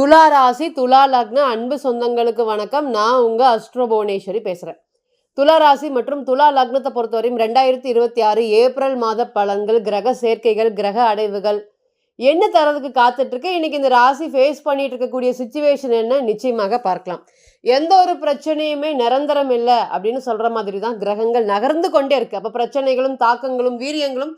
துலா ராசி துலா லக்ன அன்பு சொந்தங்களுக்கு வணக்கம். நான் உங்க அஸ்ட்ரோ புவனேஸ்வரி பேசுறேன். துலா ராசி மற்றும் துலா லக்னத்தை பொறுத்தவரையும் 2026 ஏப்ரல் மாத பலன்கள், கிரக சேர்க்கைகள், கிரக அடைவுகள் என்ன தரதுக்கு காத்துட்டு இருக்கு. இன்னைக்கு இந்த ராசி ஃபேஸ் பண்ணிட்டு இருக்கக்கூடிய சுச்சுவேஷன் என்ன நிச்சயமாக பார்க்கலாம். எந்த ஒரு பிரச்சனையுமே நிரந்தரம் இல்லை அப்படின்னு சொல்ற மாதிரி தான் கிரகங்கள் நகர்ந்து கொண்டே இருக்கு. அப்ப பிரச்சனைகளும் தாக்கங்களும் வீரியங்களும்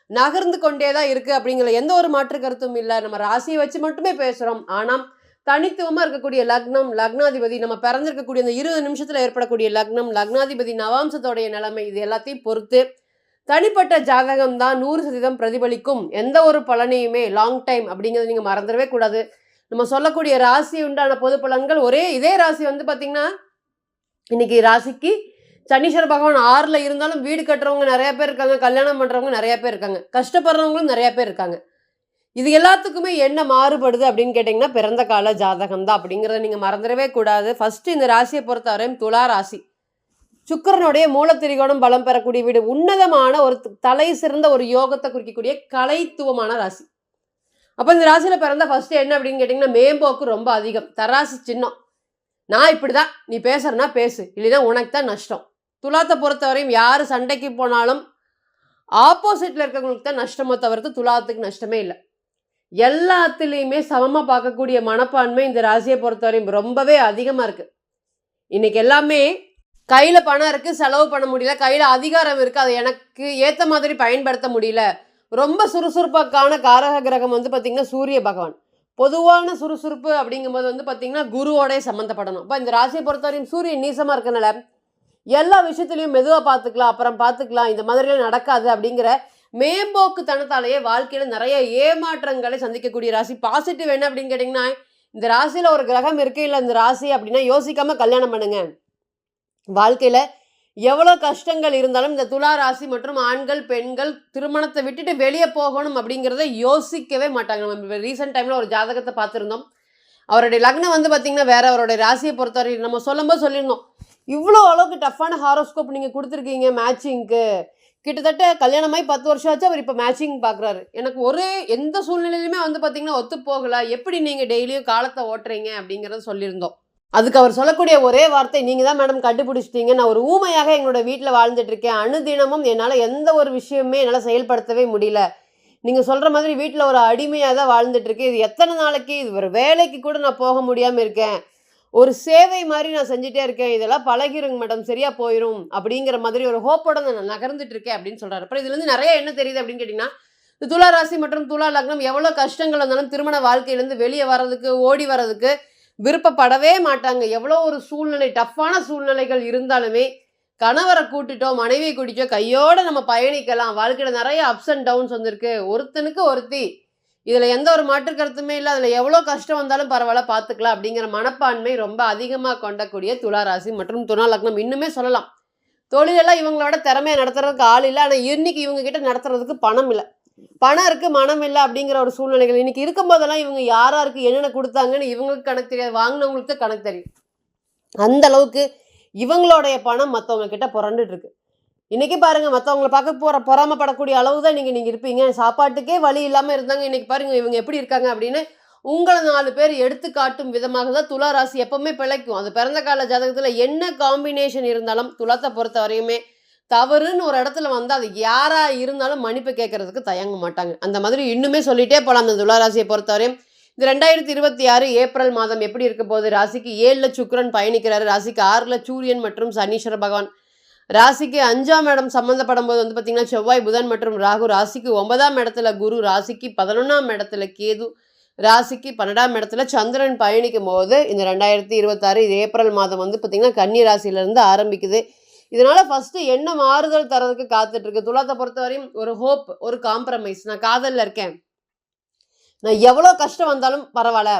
நகர்ந்து கொண்டே தான் இருக்கு அப்படிங்கிற எந்த ஒரு மாற்று கருத்தும் இல்லை. நம்ம ராசியை வச்சு மட்டுமே பேசுறோம். ஆனால் தனித்துவமா இருக்கக்கூடிய லக்னம், லக்னாதிபதி, நம்ம பிறந்திருக்கக்கூடிய இந்த 20 நிமிஷத்துல ஏற்படக்கூடிய லக்னம், லக்னாதிபதி நவாம்சத்தோடைய நிலைமை, இது எல்லாத்தையும் பொறுத்து தனிப்பட்ட ஜாதகம் தான் 100% பிரதிபலிக்கும். எந்த ஒரு பலனையுமே லாங் டைம் அப்படிங்கிறது நீங்க மறந்துடவே கூடாது. நம்ம சொல்லக்கூடிய ராசி உண்டான பொது பலன்கள் இதே ராசி வந்து பாத்தீங்கன்னா இன்னைக்கு ராசிக்கு சனீஸ்வர பகவான் 6ல் இருந்தாலும் வீடு கட்டுறவங்க நிறைய பேர் இருக்காங்க, கல்யாணம் பண்றவங்க நிறைய பேர் இருக்காங்க, கஷ்டப்படுறவங்களும் நிறைய பேர் இருக்காங்க. இது எல்லாத்துக்குமே என்ன மாறுபடுது அப்படின்னு கேட்டிங்கன்னா பிறந்த கால ஜாதகம் தான் அப்படிங்கிறத நீங்கள் மறந்துடவே கூடாது. ஃபஸ்ட்டு இந்த ராசியை பொறுத்தவரையும் துலா ராசி சுக்கிரனுடைய மூலத்திரிகோணம் பலம் பெறக்கூடிய வீடு, உன்னதமான ஒரு தலை சிறந்த ஒரு யோகத்தை குறிக்கக்கூடிய கலைத்துவமான ராசி. அப்போ இந்த ராசியில் பிறந்த ஃபஸ்ட்டு என்ன அப்படின்னு கேட்டிங்கன்னா மேம்போக்கு ரொம்ப அதிகம். தராசு சின்னம். நான் இப்படி தான், நீ பேசுறனா பேசு, இல்லைன்னா உனக்கு தான் நஷ்டம். துலாத்தை பொறுத்தவரையும் யார் சண்டைக்கு போனாலும் ஆப்போசிட்டில் இருக்கிறவங்களுக்கு தான் நஷ்டமோ தவிர்த்து துலாத்துக்கு நஷ்டமே இல்லை. எல்லாத்துலேயுமே சமமாக பார்க்கக்கூடிய மனப்பான்மை இந்த ராசியை பொறுத்தவரையும் ரொம்பவே அதிகமாக இருக்குது. இன்றைக்கி எல்லாமே கையில் பணம் இருக்குது, செலவு பண்ண முடியல, கையில் அதிகாரம் இருக்குது, அதை எனக்கு ஏற்ற மாதிரி பயன்படுத்த முடியல. ரொம்ப சுறுசுறுப்பாக்கான காரக கிரகம் வந்து பார்த்திங்கன்னா சூரிய பகவான். பொதுவான சுறுசுறுப்பு அப்படிங்கும்போது வந்து பார்த்திங்கன்னா குருவோடய சம்மந்தப்படணும். இப்போ இந்த ராசியை பொறுத்தவரையும் சூரியன் நீசமாக இருக்கனால எல்லா விஷயத்துலையும் மெதுவாக பார்த்துக்கலாம், அப்புறம் பார்த்துக்கலாம், இந்த மாதிரிலாம் நடக்காது அப்படிங்கிற மேம்போக்கு தனத்தாலேயே வாழ்க்கையில் நிறைய ஏமாற்றங்களை சந்திக்கக்கூடிய ராசி. பாசிட்டிவ் என்ன அப்படின்னு கேட்டிங்கன்னா இந்த ராசியில் ஒரு கிரகம் இருக்குது, இல்லை இந்த ராசி அப்படின்னா யோசிக்காமல் கல்யாணம் பண்ணுங்க. வாழ்க்கையில் எவ்வளோ கஷ்டங்கள் இருந்தாலும் இந்த துலா ராசி மற்றும் ஆண்கள் பெண்கள் திருமணத்தை விட்டுட்டு வெளியே போகணும் அப்படிங்கிறத யோசிக்கவே மாட்டாங்க. நம்ம ரீசெண்ட் டைமில் ஒரு ஜாதகத்தை பார்த்துருந்தோம். அவருடைய லக்னம் வந்து பார்த்திங்கன்னா வேற, அவருடைய ராசியை பொறுத்தவரை நம்ம சொல்லும்போது சொல்லியிருந்தோம், இவ்வளோ அளவுக்கு டஃப்பான ஹாரோஸ்கோப் நீங்கள் கொடுத்துருக்கீங்க மேட்சிங்க்கு. கிட்டத்தட்ட கல்யாணமாகி 10 வருஷம் ஆச்சு, அவர் இப்போ மேட்சிங் பார்க்குறாரு. எனக்கு எந்த சூழ்நிலையிலுமே வந்து பார்த்திங்கன்னா ஒத்து போகலை, எப்படி நீங்கள் டெய்லியும் காலத்தை ஓட்டுறீங்க அப்படிங்கிறத சொல்லியிருந்தோம். அதுக்கு அவர் சொல்லக்கூடிய ஒரே வார்த்தை, நீங்கள் தான் மேடம் கண்டுபிடிச்சிட்டீங்க, நான் ஒரு ஊமையாக எங்களோட வீட்டில் வாழ்ந்துட்டுருக்கேன், அணுதினமும் என்னால் எந்த ஒரு விஷயமே என்னால் செயல்படுத்தவே முடியல, நீங்கள் சொல்கிற மாதிரி வீட்டில் ஒரு அடிமையாக தான் வாழ்ந்துட்டுருக்கேன், இது எத்தனை நாளைக்கு, இது ஒரு வேலைக்கு கூட நான் போக முடியாமல் இருக்கேன், ஒரு சேவை மாதிரி நான் செஞ்சுட்டே இருக்கேன், இதெல்லாம் பழகிருங்க மேடம், சரியாக போயிடும் அப்படிங்கிற மாதிரி ஒரு ஹோப்போட நான் நகர்ந்துட்டு இருக்கேன் அப்படின்னு சொல்கிறாரு. அப்புறம் இதுலேருந்து நிறைய என்ன தெரியுது அப்படின்னு கேட்டிங்கன்னா இந்த துலா ராசி மற்றும் துலா லக்னம் எவ்வளோ கஷ்டங்கள் இருந்தாலும் திருமண வாழ்க்கையிலேருந்து வெளியே வர்றதுக்கு, ஓடி வர்றதுக்கு விருப்பப்படவே மாட்டாங்க. எவ்வளோ ஒரு சூழ்நிலை, டஃப்பான சூழ்நிலைகள் இருந்தாலுமே கணவரை கூட்டிட்டோ மனைவியை கூட்டிட்டோ கையோடு நம்ம பயணிக்கலாம். வாழ்க்கையில் நிறைய அப்ஸ் அண்ட் டவுன்ஸ் வந்திருக்கு, ஒருத்தனுக்கு ஒருத்தி, இதில் எந்த ஒரு மாற்று கருத்துமே இல்லை, அதில் எவ்வளோ கஷ்டம் வந்தாலும் பரவாயில்ல பார்த்துக்கலாம் அப்படிங்கிற மனப்பான்மை ரொம்ப அதிகமாக கொண்டக்கூடிய துலா ராசி மற்றும் துலா லக்னம். இன்னுமே சொல்லலாம், தொழிலெல்லாம் இவங்களோட திறமையை நடத்துறதுக்கு ஆள் இல்லை, ஆனால் இன்னைக்கு இவங்க கிட்ட நடத்துறதுக்கு பணம் இல்லை, பணம் இருக்குது மனம் இல்லை அப்படிங்கிற ஒரு சூழ்நிலைகள் இன்னைக்கு இருக்கும்போதெல்லாம் இவங்க யாராருக்கு என்னென்ன கொடுத்தாங்கன்னு இவங்களுக்கு கணக்கு தெரியாது, வாங்கினவங்களுக்கு கணக்கு தெரியும். அந்த அளவுக்கு இவங்களுடைய பணம் மற்றவங்க கிட்ட புரண்டுட்டு இருக்கு. இன்றைக்கி பாருங்கள், மற்றவங்களை பார்க்க பொறாமப்படக்கூடிய அளவு தான் நீங்கள் இருப்பீங்க. சாப்பாட்டுக்கே வழி இல்லாமல் இருந்தாங்க, இன்றைக்கி பாருங்கள் இவங்க எப்படி இருக்காங்க அப்படின்னு உங்களை 4 பேர் எடுத்து காட்டும் விதமாக தான் துலா ராசி எப்போவுமே பிழைக்கும். அது பிறந்த கால ஜாதகத்தில் என்ன காம்பினேஷன் இருந்தாலும் துலாத்தை பொறுத்த வரையுமே தவறுன்னு ஒரு இடத்துல வந்தால் அது யாராக இருந்தாலும் மன்னிப்பு கேட்கறதுக்கு தயங்க மாட்டாங்க. அந்த மாதிரி இன்னுமே சொல்லிகிட்டே போகலாம். அந்த துலா ராசியை பொறுத்தவரையும் இந்த 2026 ஏப்ரல் மாதம் எப்படி இருக்க போகுது. ராசிக்கு 7ல் சுக்கிரன் பயணிக்கிறாரு, ராசிக்கு 6ல் சூரியன் மற்றும் சனீஸ்வர பகவான், ராசிக்கு 5ஆம் இடம் சம்மந்தப்படும் போது வந்து பார்த்திங்கன்னா செவ்வாய் புதன் மற்றும் ராகு, ராசிக்கு 9ஆம் இடத்துல குரு, ராசிக்கு 11ஆம் இடத்துல கேது, ராசிக்கு 12ஆம் இடத்துல சந்திரன் பயணிக்கும் போது இந்த 2026 இது ஏப்ரல் மாதம் வந்து பார்த்திங்கன்னா கன்னி ராசியிலேருந்து ஆரம்பிக்குது. இதனால் ஃபஸ்ட்டு என்ன மாறுதல் தரதுக்கு காத்துட்ருக்கு. துலாத்தை பொறுத்தவரையும் ஒரு ஹோப், ஒரு காம்ப்ரமைஸ். நான் காதலில் இருக்கேன், நான் எவ்வளோ கஷ்டம் வந்தாலும் பரவாயில்ல,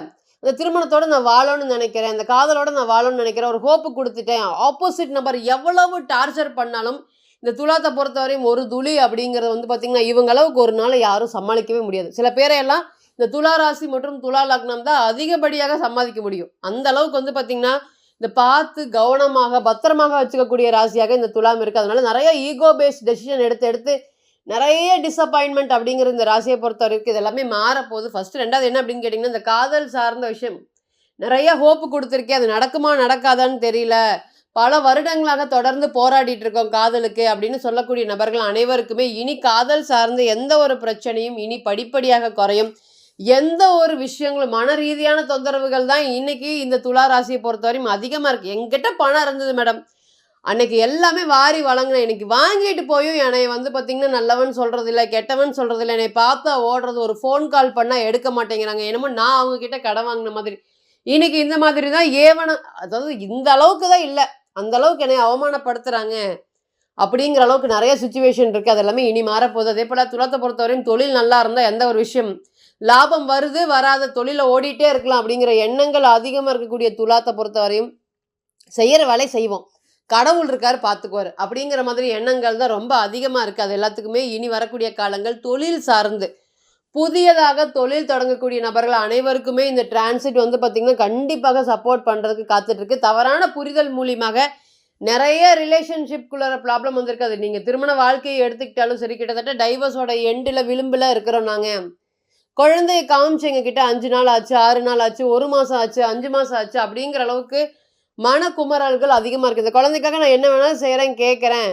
இந்த திருமணத்தோடு நான் வாழணும்னு நினைக்கிறேன், இந்த காதலோடு நான் வாழணும்னு நினைக்கிறேன், ஒரு ஹோப்பு கொடுத்துட்டேன். ஆப்போசிட் நம்பர் எவ்வளவு டார்ச்சர் பண்ணாலும் இந்த துலாத்தை பொறுத்தவரையும் ஒரு துளி அப்படிங்கிறது வந்து பார்த்திங்கன்னா இவங்க அளவுக்கு ஒரு நாள் யாரும் சமாளிக்கவே முடியாது. சில பேரையெல்லாம் இந்த துலா ராசி மற்றும் துலா லக்னம் தான் அதிகப்படியாக சமாளிக்க முடியும். அந்த அளவுக்கு வந்து பார்த்திங்கன்னா இந்த பார்த்து கவனமாக பத்திரமாக வச்சுக்கக்கூடிய ராசியாக இந்த துலாம் இருக்குது. அதனால நிறைய ஈகோ பேஸ்ட் டெசிஷன் எடுத்து நிறைய டிசப்பாயின்மெண்ட் அப்படிங்கிற இந்த ராசியை பொறுத்த வரைக்கும் இது எல்லாமே மாறப்போகுது. ஃபர்ஸ்ட் 2வது என்ன அப்படின்னு கேட்டிங்கன்னா இந்த காதல் சார்ந்த விஷயம் நிறைய ஹோப்பு கொடுத்துருக்கேன், அது நடக்குமா நடக்காதான்னு தெரியல, பல வருடங்களாக தொடர்ந்து போராடிட்டு இருக்கோம் காதலுக்கு அப்படின்னு சொல்லக்கூடிய நபர்கள் அனைவருக்குமே இனி காதல் சார்ந்த எந்த ஒரு பிரச்சனையும் இனி படிப்படியாக குறையும். எந்த ஒரு விஷயங்களும் மன ரீதியான தொந்தரவுகள் தான் இன்னைக்கு இந்த துலா ராசியை பொறுத்தவரையும் அதிகமா இருக்கு. என்கிட்ட பணம் இருந்தது மேடம், அன்னைக்கு எல்லாமே வாரி வழங்கினேன், இன்னைக்கு வாங்கிட்டு போயும் என்னை வந்து பார்த்தீங்கன்னா நல்லவன் சொல்றது இல்லை, கெட்டவன் சொல்றது இல்லை, என்னை பார்த்தா ஓடுறது, ஒரு ஃபோன் கால் பண்ணா எடுக்க மாட்டேங்கிறாங்க, என்னமோ நான் அவங்க கிட்ட கடன் வாங்கின மாதிரி. இன்னைக்கு இந்த மாதிரி தான் ஏவனம், அதாவது இந்த அளவுக்கு தான் இல்லை, அந்த அளவுக்கு என்னை அவமானப்படுத்துறாங்க அப்படிங்கிற அளவுக்கு நிறைய சுச்சுவேஷன் இருக்கு. அது எல்லாமே இனி மாறப்போகுது. அதே போல துலத்தை பொறுத்தவரையும் தொழில் நல்லா இருந்தால் எந்த ஒரு விஷயம் லாபம் வருது வராத தொழிலை ஓடிட்டே இருக்கலாம் அப்படிங்கிற எண்ணங்கள் அதிகமாக இருக்கக்கூடிய துலாத்தை பொறுத்தவரையும் செய்யற வேலை செய்வோம், கடவுள் இருக்காரு பார்த்துக்குவார் அப்படிங்கிற மாதிரி எண்ணங்கள் தான் ரொம்ப அதிகமாக இருக்குது. அது எல்லாத்துக்குமே இனி வரக்கூடிய காலங்கள் தொழில் சார்ந்து புதியதாக தொழில் தொடங்கக்கூடிய நபர்கள் அனைவருக்குமே இந்த டிரான்சிட் வந்து பார்த்திங்கன்னா கண்டிப்பாக சப்போர்ட் பண்ணுறதுக்கு காத்துட்ருக்கு. தவறான புரிதல் மூலியமாக நிறைய ரிலேஷன்ஷிப்குள்ள ப்ராப்ளம் வந்திருக்கு. அது நீங்கள் திருமண வாழ்க்கையை எடுத்துக்கிட்டாலும் சரி, கிட்டத்தட்ட டைவர்ஸோட எண்டில் விளிம்பில் இருக்கிறோம். நாங்கள் குழந்தைய காமிச்சு எங்ககிட்ட 5 நாள் ஆச்சு, 6 நாள் ஆச்சு, 1 மாதம் ஆச்சு, 5 மாதம் ஆச்சு அப்படிங்கிற அளவுக்கு மனக்குமரல்கள் அதிகமாக இருக்குது. இந்த குழந்தைக்காக நான் என்ன வேணாலும் செய்கிறேன் கேட்குறேன்,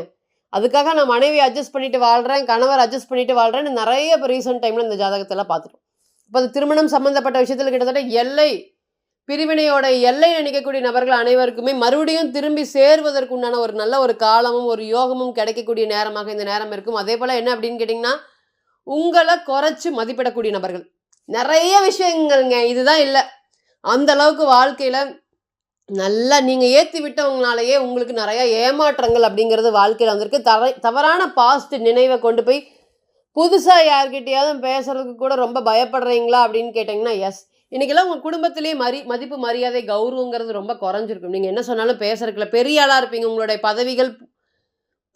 அதுக்காக நான் மனைவி அட்ஜஸ்ட் பண்ணிட்டு வாழ்கிறேன், கணவர் அட்ஜஸ்ட் பண்ணிட்டு வாழ்கிறேன்னு நிறைய இப்போ ரீசெண்ட் டைமில் இந்த ஜாதகத்தெல்லாம் பார்த்துட்டோம். இப்போ அது திருமணம் சம்மந்தப்பட்ட விஷயத்தில் கிட்டத்தட்ட எல்லை பிரிவினையோட எல்லை நினைக்கக்கூடிய நபர்கள் அனைவருக்குமே மறுபடியும் திரும்பி சேர்வதற்கு உண்டான ஒரு நல்ல ஒரு காலமும் ஒரு யோகமும் கிடைக்கக்கூடிய நேரமாக இந்த நேரம் இருக்கும். அதே போல் என்ன அப்படின்னு கேட்டிங்கன்னா, உங்களை குறைச்சி மதிப்பிடக்கூடிய நபர்கள் நிறைய விஷயங்கள்ங்க, இதுதான் இல்லை, அந்த அளவுக்கு வாழ்க்கையில் நல்லா நீங்கள் ஏற்றி விட்டவங்களாலேயே உங்களுக்கு நிறையா ஏமாற்றங்கள் அப்படிங்கிறது வாழ்க்கையில் வந்திருக்கு. தவறான பாஸ்ட் நினைவை கொண்டு போய் புதுசாக யார்கிட்டையாவது பேசுறதுக்கு கூட ரொம்ப பயப்படுறீங்களா அப்படின்னு கேட்டிங்கன்னா எஸ். இன்றைக்கெல்லாம் உங்கள் குடும்பத்திலே மதிப்பு மரியாதை கௌரவங்கிறது ரொம்ப குறைஞ்சிருக்கும். நீங்கள் என்ன சொன்னாலும் பேசுறதுக்குள்ள பெரிய ஆளாக இருப்பீங்க, உங்களுடைய பதவிகள்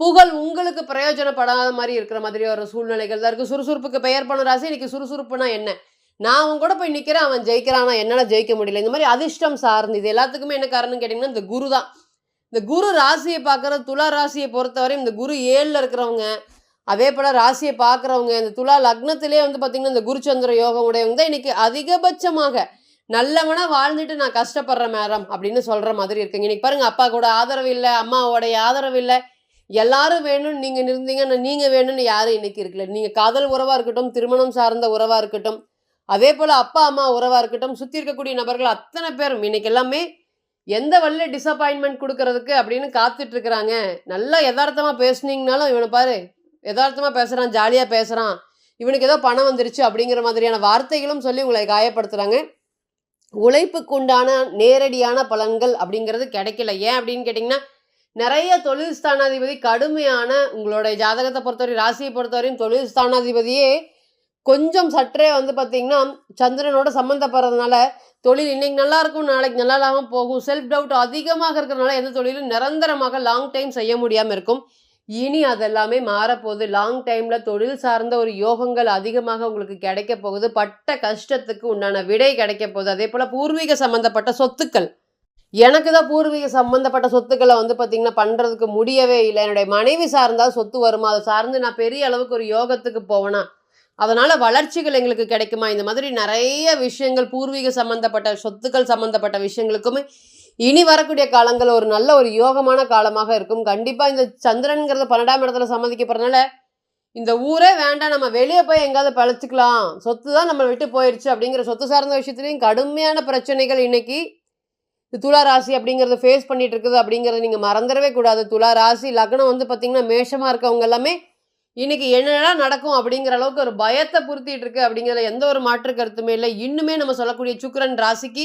புகழ் உங்களுக்கு பிரயோஜனப்படாத மாதிரி இருக்கிற மாதிரி ஒரு சூழ்நிலைகள் தான் இருக்குது. சுறுசுறுப்புக்கு பெயர் பண்ண ராசி, இன்றைக்கி சுறுசுறுப்புனா என்ன, நான் அவன் கூட போய் நிற்கிறேன், அவன் ஜெயிக்கிறானா, என்னால் ஜெயிக்க முடியல, இந்த மாதிரி அதிர்ஷ்டம் சார்ந்து இது எல்லாத்துக்குமே என்ன காரணம்னு கேட்டிங்கன்னா இந்த குரு தான். இந்த குரு ராசியை பார்க்குற துலா ராசியை பொறுத்தவரை இந்த குரு 7ல் இருக்கிறவங்க, அதே போல் ராசியை பார்க்குறவங்க, இந்த துலா லக்னத்திலே வந்து பார்த்திங்கன்னா இந்த குருச்சந்திர யோகம் உடையவங்க தான் இன்றைக்கி அதிகபட்சமாக நல்லவனாக வாழ்ந்துட்டு நான் கஷ்டப்படுறேன் மேடம் அப்படின்னு சொல்கிற மாதிரி இருக்குங்க. இன்றைக்கி பாருங்கள், அப்பா கூட ஆதரவு இல்லை, அம்மாவோடைய ஆதரவு இல்லை, எல்லாரும் வேணும்னு நீங்கள் இருந்தீங்கன்னா நீங்கள் வேணும்னு யாரும் இன்றைக்கி இருக்கல. நீங்கள் காதல் உறவாக இருக்கட்டும், திருமணம் சார்ந்த உறவாக இருக்கட்டும், அதே போல் அப்பா அம்மா உறவாக இருக்கட்டும், சுற்றி இருக்கக்கூடிய நபர்கள் அத்தனை பேரும் இன்றைக்கி எல்லாமே எந்த வழியில் டிசப்பாயின்மெண்ட் கொடுக்கறதுக்கு அப்படின்னு காத்துட்ருக்குறாங்க. நல்லா யதார்த்தமாக பேசுனீங்கனாலும் இவனை பாரு யதார்த்தமாக பேசுகிறான், ஜாலியாக பேசுகிறான், இவனுக்கு ஏதோ பணம் வந்துருச்சு அப்படிங்கிற மாதிரியான வார்த்தைகளும் சொல்லி உங்களை காயப்படுத்துகிறாங்க. உழைப்புக்கு உண்டான நேரடியான பலன்கள் அப்படிங்கிறது கிடைக்கல. ஏன் அப்படின்னு கேட்டிங்கன்னா, நிறைய தொழில் ஸ்தானாதிபதி கடுமையான உங்களுடைய ஜாதகத்தை பொறுத்தவரை ராசியை பொறுத்தவரையும் தொழில் ஸ்தானாதிபதியே கொஞ்சம் சற்றே வந்து பார்த்திங்கன்னா சந்திரனோட சம்மந்தப்படுறதுனால தொழில் இன்றைக்கி நல்லா இருக்கும், நாளைக்கு நல்லா இல்லாமல் போகும், செல்ஃப் டவுட் அதிகமாக இருக்கிறதுனால எந்த தொழிலும் நிரந்தரமாக லாங் டைம் செய்ய முடியாமல் இருக்கும். இனி அதெல்லாமே மாறப்போகுது. லாங் டைமில் தொழில் சார்ந்த ஒரு யோகங்கள் அதிகமாக உங்களுக்கு கிடைக்க போகுது. பட்ட கஷ்டத்துக்கு உண்டான விடை கிடைக்க போகுது. அதே போல் பூர்வீக சம்மந்தப்பட்ட சொத்துக்கள், எனக்கு தான் பூர்வீக சம்மந்தப்பட்ட சொத்துக்களை வந்து பார்த்திங்கன்னா பண்ணுறதுக்கு முடியவே இல்லை, என்னுடைய மனைவி சார்ந்தால் சொத்து வருமா, அதை சார்ந்து நான் பெரிய அளவுக்கு ஒரு யோகத்துக்கு போவேனா, அதனால் வளர்ச்சிகள் எங்களுக்கு கிடைக்குமா, இந்த மாதிரி நிறைய விஷயங்கள் பூர்வீக சம்மந்தப்பட்ட சொத்துக்கள் சம்மந்தப்பட்ட விஷயங்களுக்குமே இனி வரக்கூடிய காலங்கள் ஒரு நல்ல ஒரு யோகமான காலமாக இருக்கும். கண்டிப்பாக இந்த சந்திரன்கிறது 12ஆம் இடத்துல சம்மதிக்கப்படுறதுனால இந்த ஊரே வேண்டாம், நம்ம வெளியே போய் எங்கேயாவது பழச்சிக்கலாம், சொத்து தான் நம்ம விட்டு போயிடுச்சு அப்படிங்கிற சொத்து சார்ந்த விஷயத்துலையும் கடுமையான பிரச்சனைகள் இன்றைக்கி துலா ராசி அப்படிங்கிறத ஃபேஸ் பண்ணிகிட்டு இருக்குது அப்படிங்கிறத நீங்கள் மறந்துடவே கூடாது. துலா ராசி லக்னம் வந்து பார்த்திங்கன்னா மேஷமாக இருக்கவங்க எல்லாமே இன்றைக்கி என்னெல்லாம் நடக்கும் அப்படிங்கிற அளவுக்கு ஒரு பயத்தை புரித்திட்டு இருக்கு அப்படிங்கிறத எந்த ஒரு மாற்று கருத்துமே இல்லை. இன்னுமே நம்ம சொல்லக்கூடிய சுக்கிரன் ராசிக்கு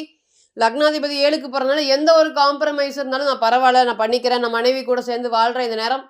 லக்னாதிபதி 7க்கு போகிறதுனால எந்த ஒரு காம்ப்ரமைஸ் இருந்தாலும் நான் பரவாயில்ல, நான் பண்ணிக்கிறேன், நான் மனைவி கூட சேர்ந்து வாழ்கிறேன், இந்த நேரம்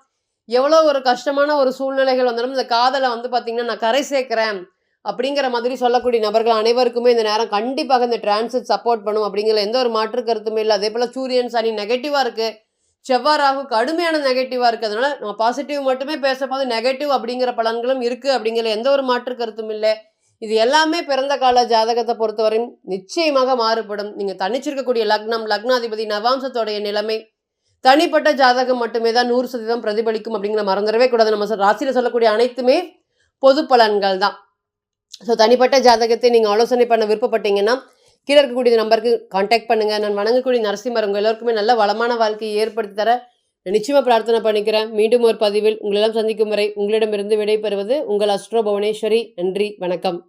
எவ்வளோ ஒரு கஷ்டமான ஒரு சூழ்நிலைகள் வந்தாலும் இந்த காதலை வந்து பார்த்திங்கன்னா நான் கரை சேர்க்குறேன் அப்படிங்கிற மாதிரி சொல்லக்கூடிய நபர்கள் அனைவருக்குமே இந்த நேரம் கண்டிப்பாக இந்த டிரான்சிட் சப்போர்ட் பண்ணும் அப்படிங்கிற எந்த ஒரு மாற்று கருத்துமே இல்லை. அதே போல் சூரியன் சனி நெகட்டிவாக இருக்குது, செவ்வாய் ராகு கடுமையான நெகட்டிவாக இருக்குது. அதனால் நம்ம பாசிட்டிவ் மட்டுமே பேசும்போது நெகட்டிவ் அப்படிங்கிற பலன்களும் இருக்குது அப்படிங்கிற எந்த ஒரு மாற்று கருத்தும் இல்லை. இது எல்லாமே பிறந்த கால ஜாதகத்தை பொறுத்தவரையும் நிச்சயமாக மாறுபடும். நீங்கள் தனிச்சிருக்கக்கூடிய லக்னம், லக்னாதிபதி, நவாம்சத்தோடைய நிலைமை, தனிப்பட்ட ஜாதகம் மட்டுமே தான் 100% பிரதிபலிக்கும் அப்படிங்கிற மறந்துடவே கூடாது. நம்ம ராசியில் சொல்லக்கூடிய அனைத்துமே பொது பலன்கள் தான். ஸோ தனிப்பட்ட ஜாதகத்தை நீங்கள் ஆலோசனை பண்ண விருப்பப்பட்டீங்கன்னா கீழே இருக்கக்கூடிய நம்பருக்கு கான்டாக்ட் பண்ணுங்கள். நான் வணங்கக்கூடிய நரசிம்மர் உங்கள் எல்லோருக்குமே நல்ல வளமான வாழ்க்கையை ஏற்படுத்தி தர நிச்சயமாக பிரார்த்தனை பண்ணிக்கிறேன். மீண்டும் ஒரு பதிவில் உங்களெல்லாம் சந்திக்கும் வரை உங்களிடமிருந்து விடைபெறுவது உங்கள் அஸ்ட்ரோ புவனேஸ்வரி. நன்றி, வணக்கம்.